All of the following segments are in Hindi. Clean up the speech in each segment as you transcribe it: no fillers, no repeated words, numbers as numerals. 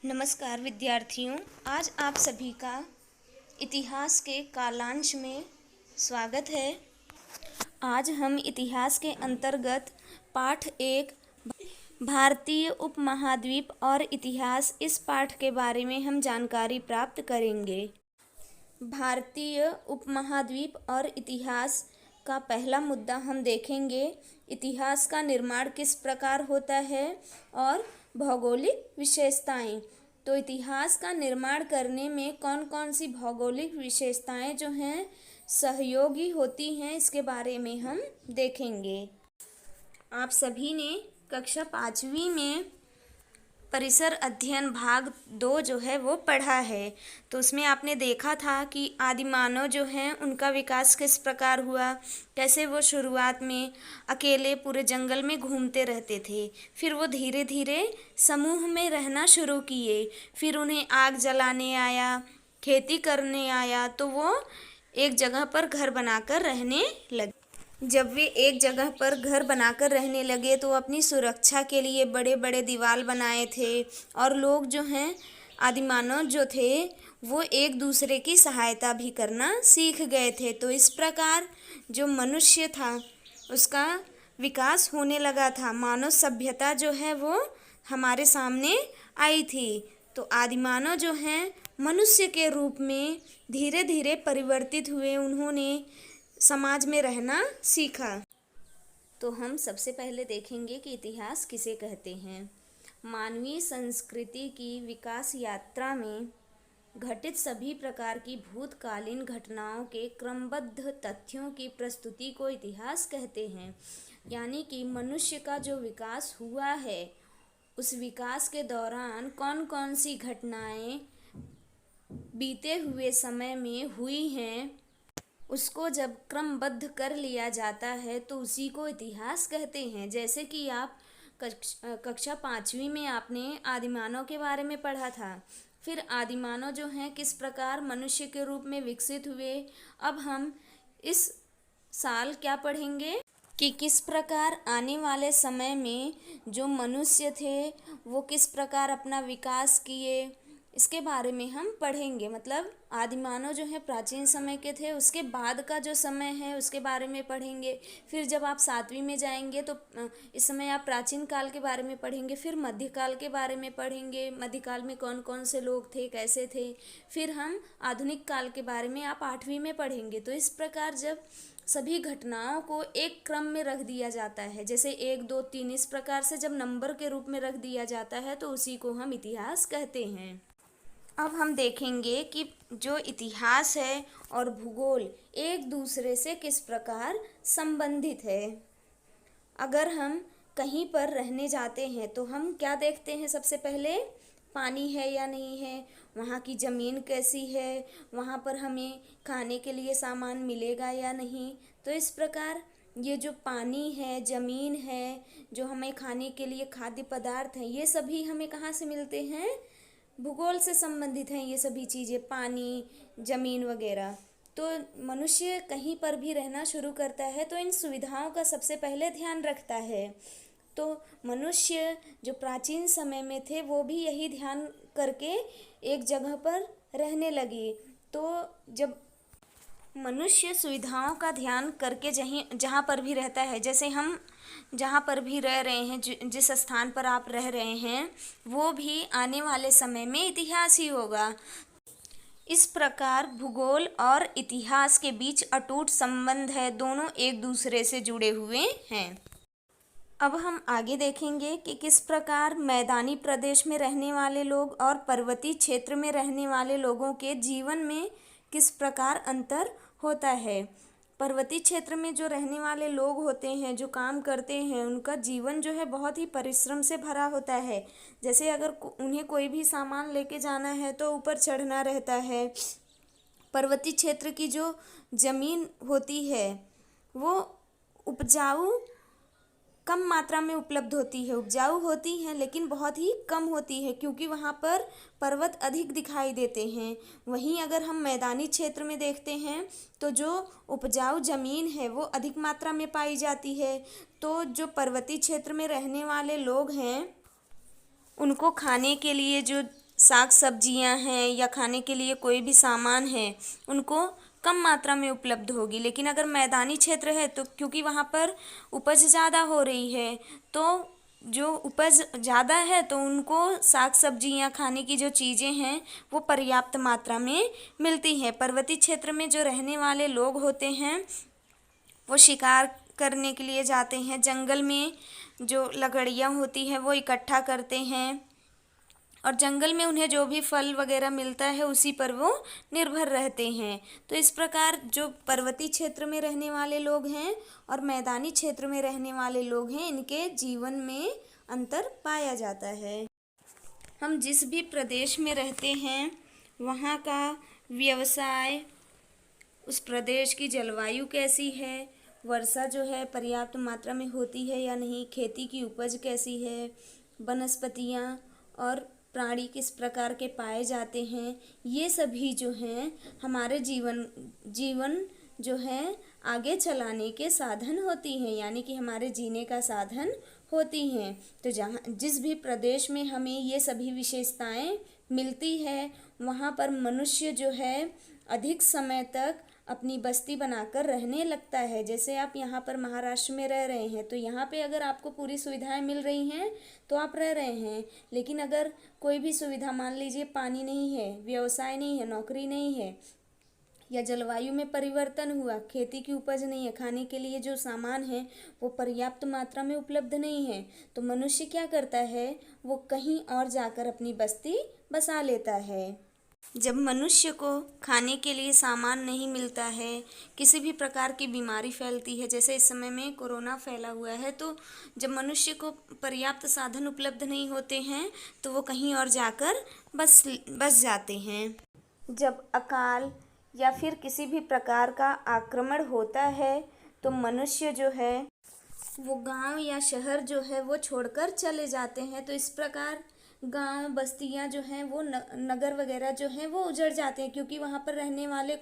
नमस्कार विद्यार्थियों, आज आप सभी का इतिहास के कालांश में स्वागत है। आज हम इतिहास के अंतर्गत पाठ 1 भारतीय उपमहाद्वीप और इतिहास इस पाठ के बारे में हम जानकारी प्राप्त करेंगे। भारतीय उपमहाद्वीप और इतिहास का पहला मुद्दा हम देखेंगे, इतिहास का निर्माण किस प्रकार होता है और भौगोलिक विशेषताएं। तो इतिहास का निर्माण करने में कौन कौन सी भौगोलिक विशेषताएं जो हैं सहयोगी होती हैं, इसके बारे में हम देखेंगे। आप सभी ने कक्षा 5वीं में परिसर अध्ययन भाग 2 जो है वो पढ़ा है। तो उसमें आपने देखा था कि आदिमानव जो हैं उनका विकास किस प्रकार हुआ, कैसे वो शुरुआत में अकेले पूरे जंगल में घूमते रहते थे, फिर वो धीरे धीरे समूह में रहना शुरू किए, फिर उन्हें आग जलाने आया, खेती करने आया, तो वो एक जगह पर घर बनाकर रहने लगे। जब वे एक जगह पर घर बनाकर रहने लगे तो अपनी सुरक्षा के लिए बड़े बड़े दीवार बनाए थे और लोग जो हैं आदिमानव जो थे वो एक दूसरे की सहायता भी करना सीख गए थे। तो इस प्रकार जो मनुष्य था उसका विकास होने लगा था, मानव सभ्यता जो है वो हमारे सामने आई थी। तो आदिमानव जो हैं मनुष्य के रूप में धीरे धीरे परिवर्तित हुए, उन्होंने समाज में रहना सीखा। तो हम सबसे पहले देखेंगे कि इतिहास किसे कहते हैं। मानवीय संस्कृति की विकास यात्रा में घटित सभी प्रकार की भूतकालीन घटनाओं के क्रमबद्ध तथ्यों की प्रस्तुति को इतिहास कहते हैं। यानी कि मनुष्य का जो विकास हुआ है उस विकास के दौरान कौन कौन सी घटनाएं बीते हुए समय में हुई हैं, उसको जब क्रमबद्ध कर लिया जाता है तो उसी को इतिहास कहते हैं। जैसे कि आप कक्षा 5वीं में आपने आदिमानव के बारे में पढ़ा था, फिर आदिमानव जो हैं किस प्रकार मनुष्य के रूप में विकसित हुए। अब हम इस साल क्या पढ़ेंगे कि किस प्रकार आने वाले समय में जो मनुष्य थे वो किस प्रकार अपना विकास किए, इसके बारे में हम पढ़ेंगे। मतलब आदिमानव जो है प्राचीन समय के थे, उसके बाद का जो समय है उसके बारे में पढ़ेंगे। फिर जब आप 7वीं में जाएंगे तो इस समय आप प्राचीन काल के बारे में पढ़ेंगे, फिर मध्यकाल के बारे में पढ़ेंगे, मध्यकाल में कौन कौन से लोग थे, कैसे थे। फिर हम आधुनिक काल के बारे में आप 8वीं में पढ़ेंगे। तो इस प्रकार जब सभी घटनाओं को एक क्रम में रख दिया जाता है, जैसे 1 2 3 इस प्रकार से जब नंबर के रूप में रख दिया जाता है तो उसी को हम इतिहास कहते हैं। अब हम देखेंगे कि जो इतिहास है और भूगोल एक दूसरे से किस प्रकार संबंधित है। अगर हम कहीं पर रहने जाते हैं तो हम क्या देखते हैं, सबसे पहले पानी है या नहीं है, वहाँ की ज़मीन कैसी है, वहाँ पर हमें खाने के लिए सामान मिलेगा या नहीं। तो इस प्रकार ये जो पानी है, ज़मीन है, जो हमें खाने के लिए खाद्य पदार्थ हैं, ये सभी हमें कहाँ से मिलते हैं, भूगोल से संबंधित हैं ये सभी चीज़ें, पानी, ज़मीन वगैरह। तो मनुष्य कहीं पर भी रहना शुरू करता है तो इन सुविधाओं का सबसे पहले ध्यान रखता है। तो मनुष्य जो प्राचीन समय में थे वो भी यही ध्यान करके एक जगह पर रहने लगे। तो जब मनुष्य सुविधाओं का ध्यान करके जहाँ पर भी रहता है, जैसे हम जहाँ पर भी रह रहे हैं, जिस स्थान पर आप रह रहे हैं वो भी आने वाले समय में इतिहास ही होगा। इस प्रकार भूगोल और इतिहास के बीच अटूट संबंध है, दोनों एक दूसरे से जुड़े हुए हैं। अब हम आगे देखेंगे कि किस प्रकार मैदानी प्रदेश में रहने वाले लोग और पर्वतीय क्षेत्र में रहने वाले लोगों के जीवन में किस प्रकार अंतर होता है। पर्वतीय क्षेत्र में जो रहने वाले लोग होते हैं, जो काम करते हैं, उनका जीवन जो है बहुत ही परिश्रम से भरा होता है। जैसे अगर उन्हें कोई भी सामान लेके जाना है तो ऊपर चढ़ना रहता है। पर्वतीय क्षेत्र की जो ज़मीन होती है वो उपजाऊ कम मात्रा में उपलब्ध होती है, उपजाऊ होती हैं लेकिन बहुत ही कम होती है, क्योंकि वहाँ पर पर्वत अधिक दिखाई देते हैं। वहीं अगर हम मैदानी क्षेत्र में देखते हैं तो जो उपजाऊ ज़मीन है वो अधिक मात्रा में पाई जाती है। तो जो पर्वतीय क्षेत्र में रहने वाले लोग हैं उनको खाने के लिए जो साग सब्जियां हैं या खाने के लिए कोई भी सामान है उनको कम मात्रा में उपलब्ध होगी। लेकिन अगर मैदानी क्षेत्र है तो क्योंकि वहाँ पर उपज ज़्यादा हो रही है, तो जो उपज ज़्यादा है तो उनको साग सब्जियां खाने की जो चीज़ें हैं वो पर्याप्त मात्रा में मिलती हैं। पर्वतीय क्षेत्र में जो रहने वाले लोग होते हैं वो शिकार करने के लिए जाते हैं, जंगल में जो लकड़ियाँ होती हैं वो इकट्ठा करते हैं और जंगल में उन्हें जो भी फल वगैरह मिलता है उसी पर वो निर्भर रहते हैं। तो इस प्रकार जो पर्वतीय क्षेत्र में रहने वाले लोग हैं और मैदानी क्षेत्र में रहने वाले लोग हैं, इनके जीवन में अंतर पाया जाता है। हम जिस भी प्रदेश में रहते हैं वहाँ का व्यवसाय, उस प्रदेश की जलवायु कैसी है, वर्षा जो है पर्याप्त मात्रा में होती है या नहीं, खेती की उपज कैसी है, वनस्पतियाँ और प्राणी किस प्रकार के पाए जाते हैं, ये सभी जो हैं हमारे जीवन जो है आगे चलाने के साधन होती हैं, यानी कि हमारे जीने का साधन होती हैं। तो जहाँ जिस भी प्रदेश में हमें ये सभी विशेषताएं मिलती है वहाँ पर मनुष्य जो है अधिक समय तक अपनी बस्ती बनाकर रहने लगता है। जैसे आप यहाँ पर महाराष्ट्र में रह रहे हैं तो यहाँ पे अगर आपको पूरी सुविधाएं मिल रही हैं तो आप रह रहे हैं, लेकिन अगर कोई भी सुविधा, मान लीजिए पानी नहीं है, व्यवसाय नहीं है, नौकरी नहीं है, या जलवायु में परिवर्तन हुआ, खेती की उपज नहीं है, खाने के लिए जो सामान है वो पर्याप्त मात्रा में उपलब्ध नहीं है, तो मनुष्य क्या करता है, वो कहीं और जाकर अपनी बस्ती बसा लेता है। जब मनुष्य को खाने के लिए सामान नहीं मिलता है, किसी भी प्रकार की बीमारी फैलती है, जैसे इस समय में कोरोना फैला हुआ है, तो जब मनुष्य को पर्याप्त साधन उपलब्ध नहीं होते हैं तो वो कहीं और जाकर बस जाते हैं। जब अकाल या फिर किसी भी प्रकार का आक्रमण होता है तो मनुष्य जो है वो गांव या शहर जो है वो छोड़कर चले जाते हैं। तो इस प्रकार गांव बस्तियां जो हैं वो नगर वगैरह जो हैं वो उजड़ जाते हैं, क्योंकि वहाँ पर रहने वाले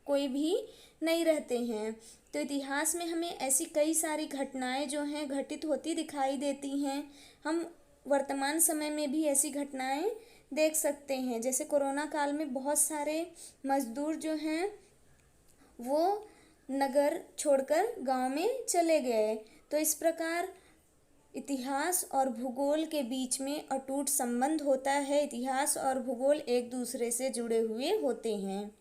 कोई भी नहीं रहते हैं। तो इतिहास में हमें ऐसी कई सारी घटनाएं जो हैं घटित होती दिखाई देती हैं। हम वर्तमान समय में भी ऐसी घटनाएं देख सकते हैं। जैसे कोरोना काल में बहुत सारे मजदूर जो हैं वो नगर छोड़कर गांव में चले गए। तो इस प्रकार इतिहास और भूगोल के बीच में अटूट संबंध होता है। इतिहास और भूगोल एक दूसरे से जुड़े हुए होते हैं।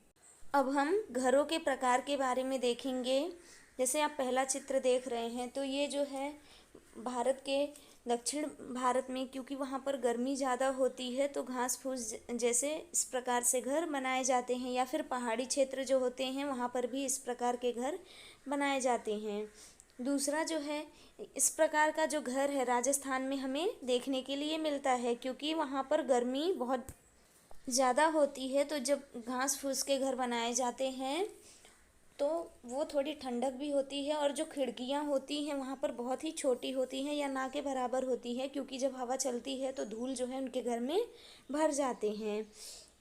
अब हम घरों के प्रकार के बारे में देखेंगे। जैसे आप पहला चित्र देख रहे हैं तो ये जो है भारत के दक्षिण भारत में, क्योंकि वहाँ पर गर्मी ज़्यादा होती है तो घास फूस जैसे इस प्रकार से घर बनाए जाते हैं, या फिर पहाड़ी क्षेत्र जो होते हैं वहाँ पर भी इस प्रकार के घर बनाए जाते हैं। दूसरा जो है इस प्रकार का जो घर है राजस्थान में हमें देखने के लिए मिलता है, क्योंकि वहाँ पर गर्मी बहुत ज़्यादा होती है, तो जब घास फूस के घर बनाए जाते हैं तो वो थोड़ी ठंडक भी होती है, और जो खिड़कियाँ होती हैं वहाँ पर बहुत ही छोटी होती हैं या ना के बराबर होती है, क्योंकि जब हवा चलती है तो धूल जो है उनके घर में भर जाते हैं।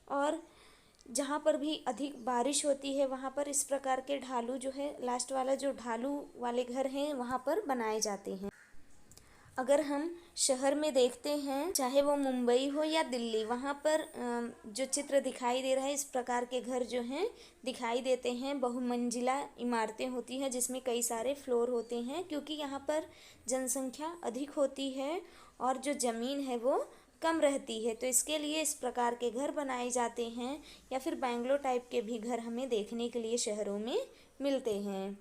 और जहाँ पर भी अधिक बारिश होती है वहाँ पर इस प्रकार के ढालू जो है, लास्ट वाला जो ढालू वाले घर हैं वहाँ पर बनाए जाते हैं। अगर हम शहर में देखते हैं, चाहे वो मुंबई हो या दिल्ली, वहाँ पर जो चित्र दिखाई दे रहा है इस प्रकार के घर जो हैं दिखाई देते हैं। बहुमंजिला इमारतें होती हैं जिसमें कई सारे फ्लोर होते हैं, क्योंकि यहाँ पर जनसंख्या अधिक होती है और जो ज़मीन है वो कम रहती है, तो इसके लिए इस प्रकार के घर बनाए जाते हैं। या फिर बैंगलोर टाइप के भी घर हमें देखने के लिए शहरों में मिलते हैं।